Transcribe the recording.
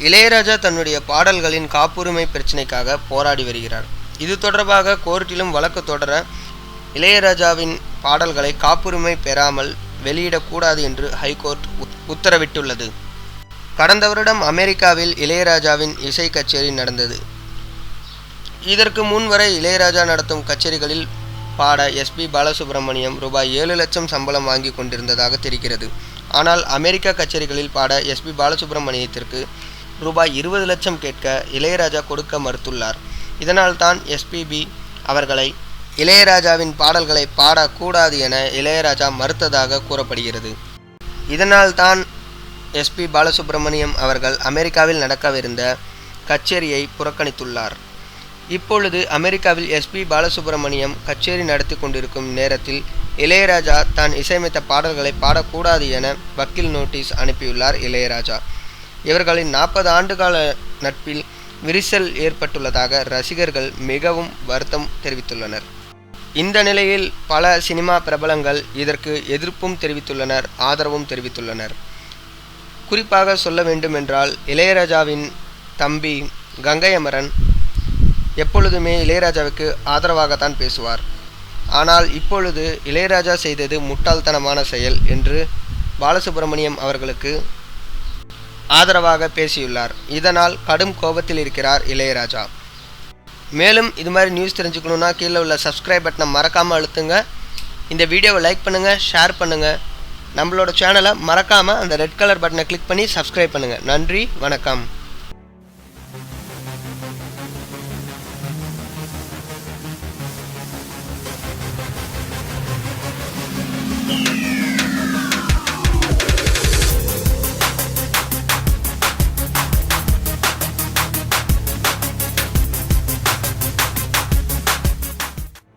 இளையராஜா தன்னுடைய பாடல்களின் காப்புரிமை பிரச்சினைக்காக போராடி வருகிறார். இது தொடர்பாக கோர்ட்டிலும் வழக்கு தொடர இளையராஜாவின் பாடல்களை காப்புரிமை பெறாமல் வெளியிடக்கூடாது என்று ஹைகோர்ட் உத்தரவிட்டுள்ளது. கடந்த வருடம் அமெரிக்காவில் இளையராஜாவின் இசை கச்சேரி நடந்தது. இதற்கு முன்வரை இளையராஜா நடத்தும் கச்சேரிகளில் பாட எஸ்பி பாலசுப்ரமணியம் ரூபாய் 7 லட்சம் சம்பளம் வாங்கி கொண்டிருந்ததாக தெரிகிறது. ஆனால் அமெரிக்கா கச்சேரிகளில் பாட எஸ்பி பாலசுப்ரமணியத்திற்கு ரூபாய் 20 லட்சம் கேட்க இளையராஜா கொடுக்க மறுத்துள்ளார். இதனால் தான் எஸ்பிபி அவர்களை இளையராஜாவின் பாடல்களை பாடக்கூடாது என இளையராஜா மறுத்ததாக கூறப்படுகிறது. இதனால் தான் எஸ்பி பாலசுப்ரமணியம் அவர்கள் அமெரிக்காவில் நடக்கவிருந்த கச்சேரியை புறக்கணித்துள்ளார். இப்பொழுது அமெரிக்காவில் எஸ்பி பாலசுப்ரமணியம் கச்சேரி நடத்தி கொண்டிருக்கும் நேரத்தில் இளையராஜா தான் இசையமைத்த பாடல்களை பாடக்கூடாது என வக்கீல் நோட்டீஸ் அனுப்பியுள்ளார் இளையராஜா. இவர்களின் 40 ஆண்டுகால நட்பில் விரிசல் ஏற்பட்டுள்ளதாக ரசிகர்கள் மிகவும் வருத்தம் தெரிவித்துள்ளனர். இந்த நிலையில் பல சினிமா பிரபலங்கள் இதற்கு எதிர்ப்பும் தெரிவித்துள்ளனர், ஆதரவும் தெரிவித்துள்ளனர். குறிப்பாக சொல்ல வேண்டுமென்றால் இளையராஜாவின் தம்பி கங்கை அமரன் எப்பொழுதுமே இளையராஜாவுக்கு ஆதரவாகத்தான் பேசுவார். ஆனால் இப்பொழுது இளையராஜா செய்தது முட்டாள்தனமான செயல் என்று பாலசுப்ரமணியம் அவர்களுக்கு ஆதரவாக பேசியுள்ளார். இதனால் கடும் கோபத்தில் இருக்கிறார் இளையராஜா. மேலும் இது மாதிரி நியூஸ் தெரிஞ்சுக்கணுன்னா கீழே உள்ள சப்ஸ்கிரைப் பட்டனை மறக்காமல் அழுத்துங்க. இந்த வீடியோவை லைக் பண்ணுங்கள், ஷேர் பண்ணுங்கள். நம்மளோட சேனலை மறக்காமல் அந்த ரெட் கலர் பட்டனை கிளிக் பண்ணி சப்ஸ்கிரைப் பண்ணுங்கள். நன்றி, வணக்கம்.